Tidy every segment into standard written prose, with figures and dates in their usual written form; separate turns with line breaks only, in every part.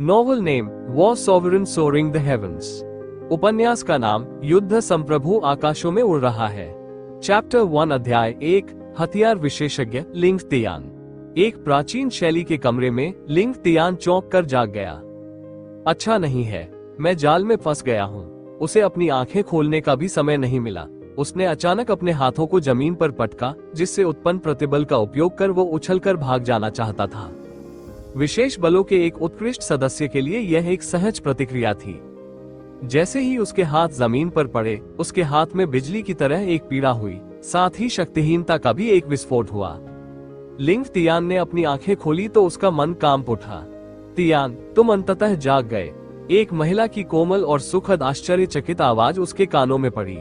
Novel name War Sovereign Soaring the Heavens. उपन्यास का नाम युद्ध संप्रभु आकाशों में उड़ रहा है। चैप्टर 1 अध्याय 1 हथियार विशेषज्ञ लिंग तियान। एक प्राचीन शैली के कमरे में लिंग तियान चौंक कर जाग गया। अच्छा नहीं है, मैं जाल में फंस गया हूँ। उसे अपनी आंखें खोलने का भी समय नहीं मिला। उसने अचानक अपने हाथों को जमीन पर पटका, जिससे उत्पन्न प्रतिबल का उपयोग कर वो उछलकर भाग जाना चाहता था। विशेष बलों के एक उत्कृष्ट सदस्य के लिए यह एक सहज प्रतिक्रिया थी। जैसे ही उसके हाथ जमीन पर पड़े, उसके हाथ में बिजली की तरह एक पीड़ा हुई, साथ ही शक्तिहीनता का भी एक विस्फोट हुआ। लिंग तियान ने अपनी आंखें खोली तो उसका मन कांप उठा। तियान, तुम अंततः जाग गए। एक महिला की कोमल और सुखद आश्चर्यचकित आवाज उसके कानों में पड़ी।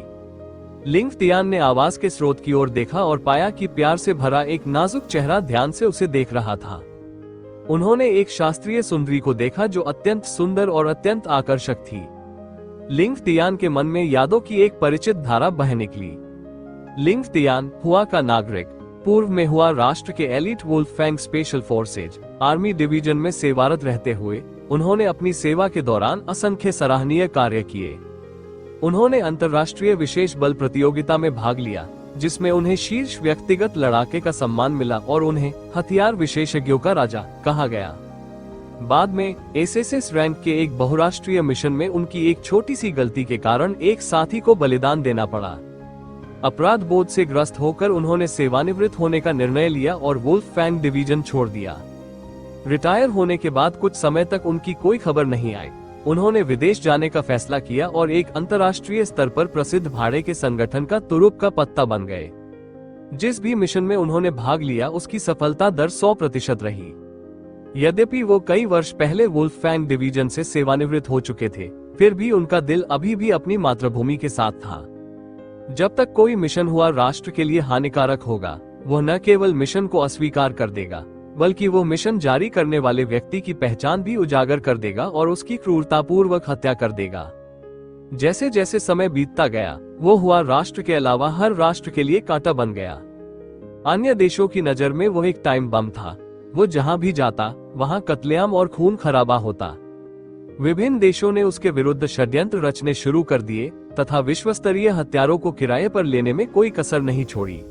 लिंग तियान ने आवाज के स्रोत की ओर देखा और पाया कि प्यार से भरा एक नाजुक चेहरा ध्यान से उसे देख रहा था। उन्होंने एक शास्त्रीय सुंदरी को देखा जो अत्यंत सुंदर और अत्यंत आकर्षक थी। लिंग तियान के मन में यादों की एक परिचित धारा बह निकली। लिंग तियान हुआ का नागरिक, पूर्व में हुआ राष्ट्र के elite wolf fang special forces army division में सेवारत रहते हुए उन्होंने अपनी सेवा के दौरान असंख्य सराहनीय कार्य किए। उन्होंने अंतर्राष्ट्रीय विशेष बल प्रतियोगिता में भाग लिया, जिसमें उन्हें शीर्ष व्यक्तिगत लड़ाके का सम्मान मिला और उन्हें हथियार विशेषज्ञों का राजा कहा गया। बाद में एसएसएस रैंक के एक बहुराष्ट्रीय मिशन में उनकी एक छोटी सी गलती के कारण एक साथी को बलिदान देना पड़ा। अपराध बोध से ग्रस्त होकर उन्होंने सेवानिवृत्त होने का निर्णय लिया और वुल्फफैंग डिवीजन छोड़ दिया। रिटायर होने के बाद कुछ समय तक उनकी कोई खबर नहीं आई। उन्होंने विदेश जाने का फैसला किया और एक अंतर्राष्ट्रीय स्तर पर प्रसिद्ध भाड़े के संगठन का तुरुप का पत्ता बन गए। जिस भी मिशन में उन्होंने भाग लिया उसकी सफलता दर 100% रही। यद्यपि वो कई वर्ष पहले वुल्फफैंग डिवीजन से सेवानिवृत्त हो चुके थे, फिर भी उनका दिल अभी भी अपनी मातृभूमि के साथ था। जब तक कोई मिशन हुआ राष्ट्र के लिए हानिकारक होगा, वह न केवल मिशन को अस्वीकार कर देगा, बल्कि वो मिशन जारी करने वाले व्यक्ति की पहचान भी उजागर कर देगा और उसकी क्रूरतापूर्वक हत्या कर देगा। जैसे जैसे समय बीतता गया, वो हुआ राष्ट्र के अलावा हर राष्ट्र के लिए कांटा बन गया। अन्य देशों की नजर में वो एक टाइम बम था। वो जहां भी जाता वहां कत्लेआम और खून खराबा होता। विभिन्न देशों ने उसके विरुद्ध षड्यंत्र रचने शुरू कर दिए तथा विश्वस्तरीय हथियारों को किराए पर लेने में कोई कसर नहीं छोड़ी।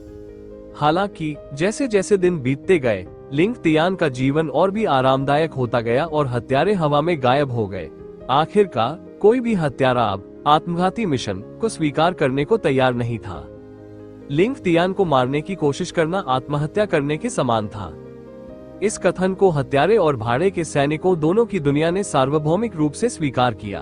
हालांकि जैसे जैसे दिन बीतते गए, लिंग तियान का जीवन और भी आरामदायक होता गया और हत्यारे हवा में गायब हो गए। आखिरकार कोई भी हत्यारा अब आत्मघाती मिशन को स्वीकार करने को तैयार नहीं था। लिंग तियान को मारने की कोशिश करना आत्महत्या करने के समान था। इस कथन को हत्यारे और भाड़े के सैनिकों दोनों की दुनिया ने सार्वभौमिक रूप से स्वीकार किया।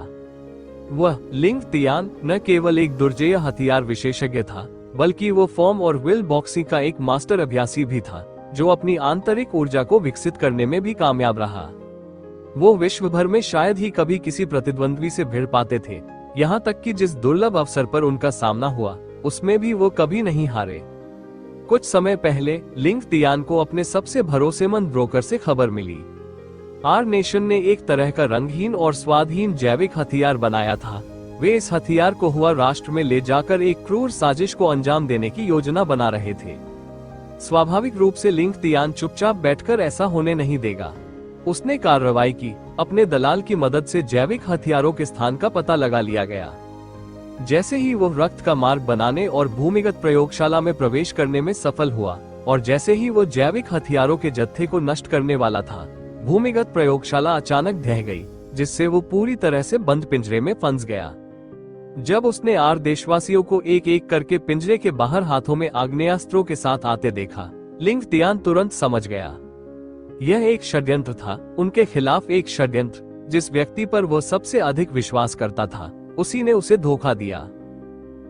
वह लिंग तियान न केवल एक दुर्जेय हथियार विशेषज्ञ था, बल्कि वो फॉर्म और विल बॉक्सिंग का एक मास्टर अभ्यासी भी था, जो अपनी आंतरिक ऊर्जा को विकसित करने में भी कामयाब रहा। वो विश्व भर में शायद ही कभी किसी प्रतिद्वंद्वी से भिड़ पाते थे, यहाँ तक कि जिस दुर्लभ अवसर पर उनका सामना हुआ उसमें भी वो कभी नहीं हारे। कुछ समय पहले लिंग तियान को अपने सबसे भरोसेमंद ब्रोकर से खबर मिली। आर नेशन ने एक तरह का रंगहीन और स्वादहीन जैविक हथियार बनाया था। वे इस हथियार को हुआ राष्ट्र में ले जाकर एक क्रूर साजिश को अंजाम देने की योजना बना रहे थे। स्वाभाविक रूप से लिंग तियान चुपचाप बैठकर ऐसा होने नहीं देगा। उसने कार्रवाई की। अपने दलाल की मदद से जैविक हथियारों के स्थान का पता लगा लिया गया। जैसे ही वो रक्त का मार्ग बनाने और भूमिगत प्रयोगशाला में प्रवेश करने में सफल हुआ और जैसे ही वो जैविक हथियारों के जत्थे को नष्ट करने वाला था, भूमिगत प्रयोगशाला अचानक ढह गई, जिससे वो पूरी तरह से बंद पिंजरे में फंस गया। जब उसने आर देशवासियों को एक एक करके पिंजरे के बाहर हाथों में आग्नेयास्त्रों के साथ आते देखा, लिंग तियान तुरंत समझ गया। यह एक षड्यंत्र था, उनके खिलाफ एक षड्यंत्र। जिस व्यक्ति पर वो सबसे अधिक विश्वास करता था, उसी ने उसे धोखा दिया।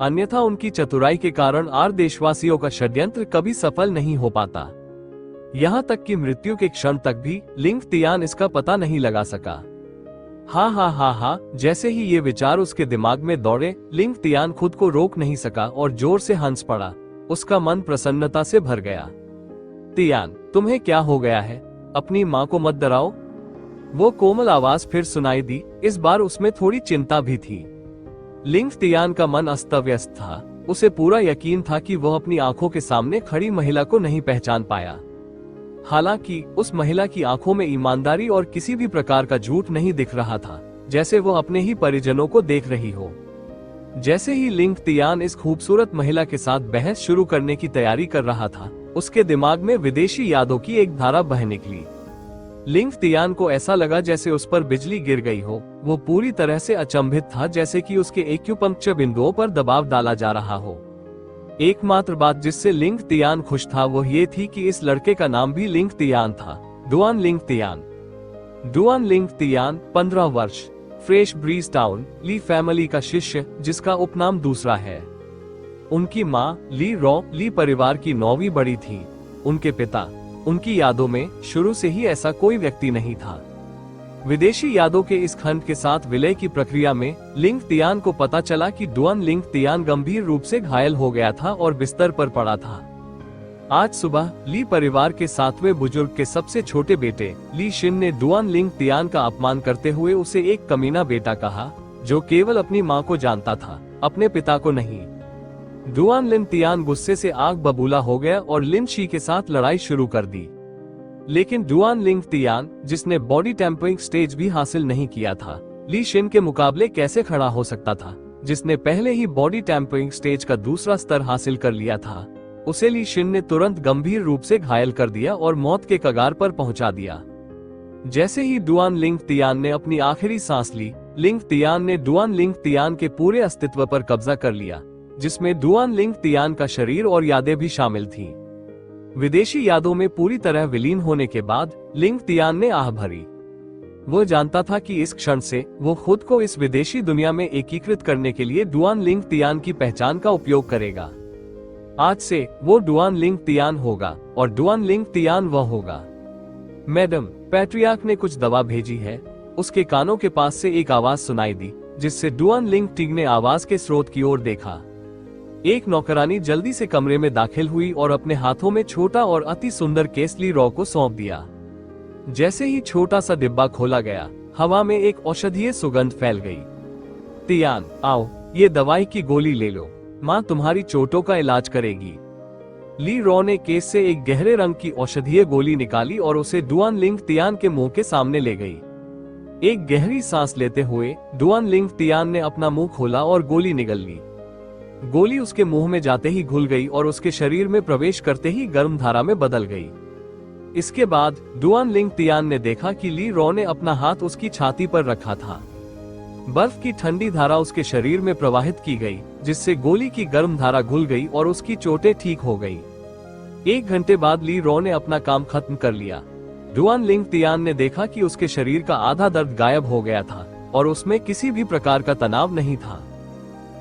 अन्यथा उनकी चतुराई के कारण आर देशवासियों का षड्यंत्र कभी सफल नहीं हो पाता। यहाँ तक कि मृत्यु के क्षण तक भी लिंग तियान इसका पता नहीं लगा सका। हा, जैसे ही ये विचार उसके दिमाग में दौड़े, लिंग तियान खुद को रोक नहीं सका और जोर से हंस पड़ा। उसका मन प्रसन्नता से भर गया। तियान, तुम्हें क्या हो गया है? अपनी माँ को मत डराओ। वो कोमल आवाज फिर सुनाई दी। इस बार उसमें थोड़ी चिंता भी थी। लिंग तियान का मन अस्त व्यस्त था। उसे पूरा यकीन था कि वह अपनी आंखों के सामने खड़ी महिला को नहीं पहचान पाया। हालांकि उस महिला की आंखों में ईमानदारी और किसी भी प्रकार का झूठ नहीं दिख रहा था, जैसे वो अपने ही परिजनों को देख रही हो। जैसे ही लिंग तियान इस खूबसूरत महिला के साथ बहस शुरू करने की तैयारी कर रहा था, उसके दिमाग में विदेशी यादों की एक धारा बह निकली। लिंग तियान को ऐसा लगा जैसे उस पर बिजली गिर गई हो। वो पूरी तरह से अचंभित था, जैसे कि उसके एक्यूपंक्चर बिंदुओं पर दबाव डाला जा रहा हो। एकमात्र बात जिससे लिंग तियान खुश था वो ये थी कि इस लड़के का नाम भी लिंग तियान था, Duan Ling Tian. Duan Ling Tian 15 वर्ष, फ्रेश ब्रीज टाउन, ली फैमिली का शिष्य, जिसका उपनाम दूसरा है। उनकी माँ ली रॉ ली परिवार की 9वीं बड़ी थी। उनके पिता, उनकी यादों में शुरू से ही ऐसा कोई व्यक्ति नहीं था। विदेशी यादों के इस खंड के साथ विलय की प्रक्रिया में लिंग तियान को पता चला कि डुआन लिंग तियान गंभीर रूप से घायल हो गया था और बिस्तर पर पड़ा था। आज सुबह ली परिवार के 7वें बुजुर्ग के सबसे छोटे बेटे ली शिन ने डुआन लिंग तियान का अपमान करते हुए उसे एक कमीना बेटा कहा, जो केवल अपनी माँ को जानता था, अपने पिता को नहीं। डुआन लिंग तियान गुस्से से आग बबूला हो गया और लिन शी के साथ लड़ाई शुरू कर दी। लेकिन डुआन लिंग तियान, जिसने बॉडी टेम्परिंग स्टेज भी हासिल नहीं किया था, ली शिन के मुकाबले कैसे खड़ा हो सकता था, जिसने पहले ही बॉडी टेम्परिंग स्टेज का दूसरा स्तर हासिल कर लिया था। उसे ली शिन ने तुरंत गंभीर रूप से घायल कर दिया और मौत के कगार पर पहुंचा दिया। जैसे ही डुआन लिंग तियान ने अपनी आखिरी सांस ली, लिंग तियान ने डुआन लिंग तियान के पूरे अस्तित्व पर कब्जा कर लिया, जिसमें डुआन लिंग तियान का शरीर और यादें भी शामिल थीं। विदेशी यादों में पूरी तरह विलीन होने के बाद लिंग तियान ने आह भरी। वो जानता था कि इस क्षण से वो खुद को इस विदेशी दुनिया में एकीकृत करने के लिए डुआन लिंग तियान की पहचान का उपयोग करेगा। आज से वो डुआन लिंग तियान होगा और डुआन लिंग तियान वह होगा। मैडम, पैट्रियार्क ने कुछ दवा भेजी है। उसके कानों के पास से एक आवाज सुनाई दी, जिससे डुआन लिंग टिग ने आवाज के स्रोत की ओर देखा। एक नौकरानी जल्दी से कमरे में दाखिल हुई और अपने हाथों में छोटा और अति सुंदर केस ली रॉ को सौंप दिया। जैसे ही छोटा सा डिब्बा खोला गया, हवा में एक औषधीय सुगंध फैल गई। तियान, आओ, ये दवाई की गोली ले लो, माँ तुम्हारी चोटों का इलाज करेगी। ली रॉ ने केस से एक गहरे रंग की औषधीय गोली निकाली और उसे डुआन लिंग तियान के मुंह के सामने ले गई। एक गहरी सांस लेते हुए डुआन लिंग तियान ने अपना मुंह खोला और गोली निगल ली। गोली उसके मुंह में जाते ही घुल गई और उसके शरीर में प्रवेश करते ही गर्म धारा में बदल गई। इसके बाद डुआन लिंग तियान ने देखा कि ली रॉ ने अपना हाथ उसकी छाती पर रखा था। बर्फ की ठंडी धारा उसके शरीर में प्रवाहित की गई, जिससे गोली की गर्म धारा घुल गई और उसकी चोटें ठीक हो गई। 1 घंटे बाद ली रॉ ने अपना काम खत्म कर लिया। डुआन लिंग तियान ने देखा कि उसके शरीर का आधा दर्द गायब हो गया था और उसमें किसी भी प्रकार का तनाव नहीं था।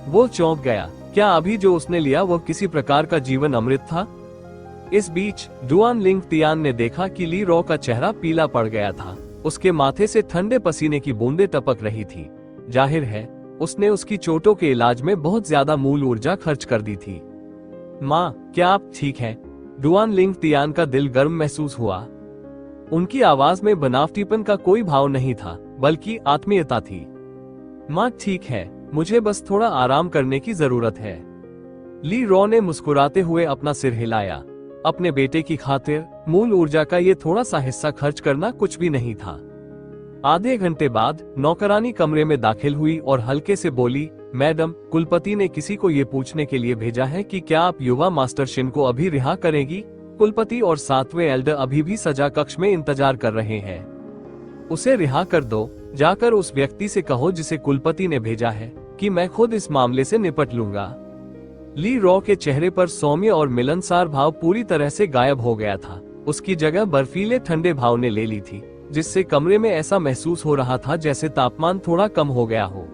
वो चौंक गया। क्या अभी जो उसने लिया वो किसी प्रकार का जीवन अमृत था? इस बीच डुआन लिंग तियान ने देखा कि ली रॉ का चेहरा पीला पड़ गया था। उसके माथे से ठंडे पसीने की बूंदें टपक रही थी। जाहिर है, उसने उसकी चोटों के इलाज में बहुत ज्यादा मूल ऊर्जा खर्च कर दी थी। माँ, क्या आप ठीक हैं? डुआन लिंग तियान का दिल गर्म महसूस हुआ। उनकी आवाज में बनावटीपन का कोई भाव नहीं था, बल्कि आत्मीयता थी। माँ ठीक है, मुझे बस थोड़ा आराम करने की जरूरत है। ली रॉ ने मुस्कुराते हुए अपना सिर हिलाया। अपने बेटे की खातिर मूल ऊर्जा का ये थोड़ा सा हिस्सा खर्च करना कुछ भी नहीं था। आधे घंटे बाद नौकरानी कमरे में दाखिल हुई और हल्के से बोली, मैडम, कुलपति ने किसी को ये पूछने के लिए भेजा है कि क्या आप युवा मास्टर शिन को अभी रिहा करेगी? कुलपति और 7वें एल्डर अभी भी सजा कक्ष में इंतजार कर रहे हैं। उसे रिहा कर दो। जाकर उस व्यक्ति से कहो जिसे कुलपति ने भेजा है कि मैं खुद इस मामले से निपट लूंगा। ली रॉ के चेहरे पर सौम्य और मिलनसार भाव पूरी तरह से गायब हो गया था। उसकी जगह बर्फीले ठंडे भाव ने ले ली थी, जिससे कमरे में ऐसा महसूस हो रहा था जैसे तापमान थोड़ा कम हो गया हो।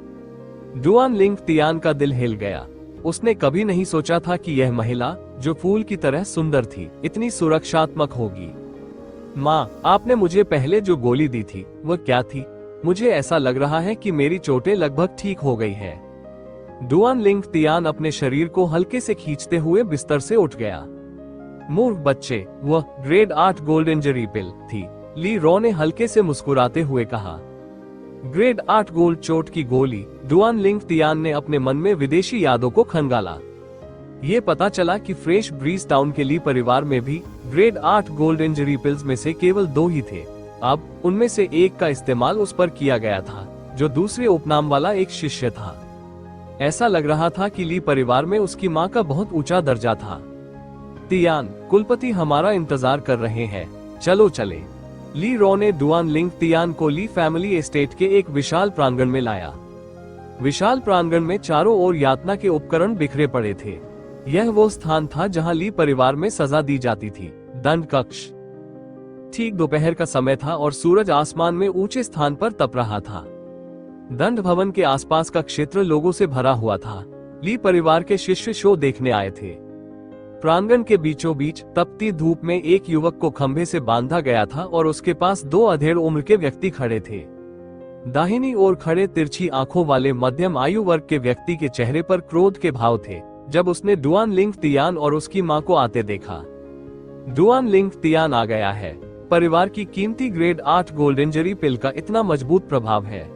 डुआन लिंग तियान का दिल हिल गया। उसने कभी नहीं सोचा था कि यह महिला, जो फूल की तरह सुंदर थी, इतनी सुरक्षात्मक होगी। माँ, आपने मुझे पहले जो गोली दी थी वह क्या थी? मुझे ऐसा लग रहा है कि मेरी चोटें लगभग ठीक हो गई है। डुआन लिंग तियान अपने शरीर को हल्के से खींचते हुए बिस्तर से उठ गया। मूर्ख बच्चे, वह ग्रेड 8 गोल्ड इंजरी पिल थी, ली रॉ ने हल्के से मुस्कुराते हुए कहा। ग्रेड 8 गोल्ड चोट की गोली। डुआन लिंग तियान ने अपने मन में विदेशी यादों को खंगाला। ये पता चला कि फ्रेश ब्रीज टाउन के ली परिवार में भी ग्रेड 8 गोल्ड इंजरी पिल्स में से केवल 2 ही थे। अब उनमें से एक का इस्तेमाल उस पर किया गया था जो दूसरे उपनाम वाला एक शिष्य था। ऐसा लग रहा था कि ली परिवार में उसकी माँ का बहुत ऊंचा दर्जा था। तियान, कुलपति हमारा इंतजार कर रहे हैं, चलो चले। ली रॉ ने डुआन लिंग तियान को ली फैमिली एस्टेट के एक विशाल प्रांगण में लाया। विशाल प्रांगण में चारों ओर यातना के उपकरण बिखरे पड़े थे। यह वो स्थान था जहां ली परिवार में सजा दी जाती थी, दंड कक्ष। ठीक दोपहर का समय था और सूरज आसमान में ऊंचे स्थान पर तप रहा था। दंड भवन के आसपास का क्षेत्र लोगों से भरा हुआ था। ली परिवार के शिष्य शो देखने आए थे। प्रांगण के बीचों बीच तपती धूप में एक युवक को खंभे से बांधा गया था और उसके पास 2 अधेड़ उम्र के व्यक्ति खड़े थे। दाहिनी ओर खड़े तिरछी आंखों वाले मध्यम आयु वर्ग के व्यक्ति के चेहरे पर क्रोध के भाव थे जब उसने डुआन लिंग तियान और उसकी मां को आते देखा। डुआन लिंग तियान आ गया है। परिवार की कीमती ग्रेड 8 गोल्ड इंजरी पिल का इतना मजबूत प्रभाव है।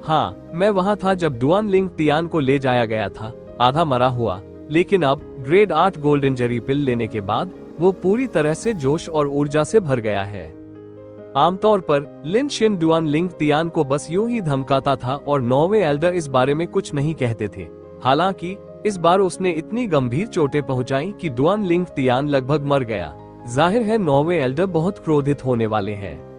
हाँ, मैं वहां था जब डुआन लिंग तियान को ले जाया गया था, आधा मरा हुआ, लेकिन अब ग्रेड 8 गोल्ड इंजरी पिल लेने के बाद वो पूरी तरह से जोश और ऊर्जा से भर गया है। आमतौर पर लिन शिन डुआन लिंग तियान को बस यूं ही धमकाता था और 9वें एल्डर इस बारे में कुछ नहीं कहते थे। हालांकि इस बार उसने इतनी गंभीर चोटें पहुंचाई कि डुआन लिंग तियान लगभग मर गया। जाहिर है 9वें एल्डर बहुत क्रोधित होने वाले हैं।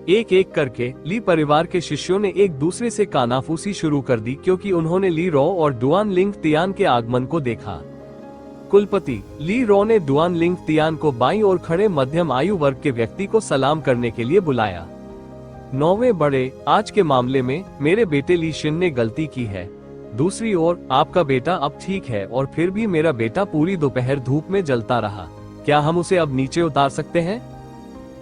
एक एक करके ली परिवार के शिष्यों ने एक दूसरे से कानाफूसी शुरू कर दी क्योंकि उन्होंने ली रॉ और डुआन लिंग तियान के आगमन को देखा। कुलपति ली रॉ ने डुआन लिंग तियान को बाईं ओर खड़े मध्यम आयु वर्ग के व्यक्ति को सलाम करने के लिए बुलाया। 9वें बड़े, आज के मामले में मेरे बेटे ली शिन ने गलती की है। दूसरी ओर आपका बेटा अब ठीक है और फिर भी मेरा बेटा पूरी दोपहर धूप में जलता रहा। क्या हम उसे अब नीचे उतार सकते हैं?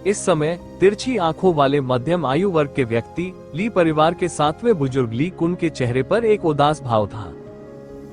इस समय तिरछी आंखों वाले मध्यम आयु वर्ग के व्यक्ति ली परिवार के 7वें बुजुर्ग ली कुन के चेहरे पर एक उदास भाव था।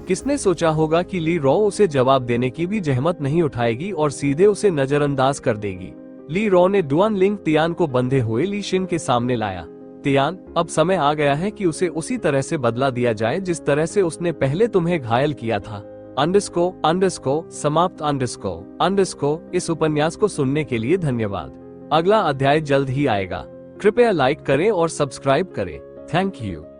किसने सोचा होगा कि ली रॉ उसे जवाब देने की भी जहमत नहीं उठाएगी और सीधे उसे नजरअंदाज कर देगी। ली रॉ ने डुआन लिंग तियान को बंधे हुए ली शिन के सामने लाया। तियान, अब समय आ गया है कि उसे उसी तरह से बदला दिया जाए जिस तरह से उसने पहले तुम्हें घायल किया था। _ इस उपन्यास को सुनने के लिए धन्यवाद। अगला अध्याय जल्द ही आएगा। कृपया लाइक करें और सब्सक्राइब करें। Thank you.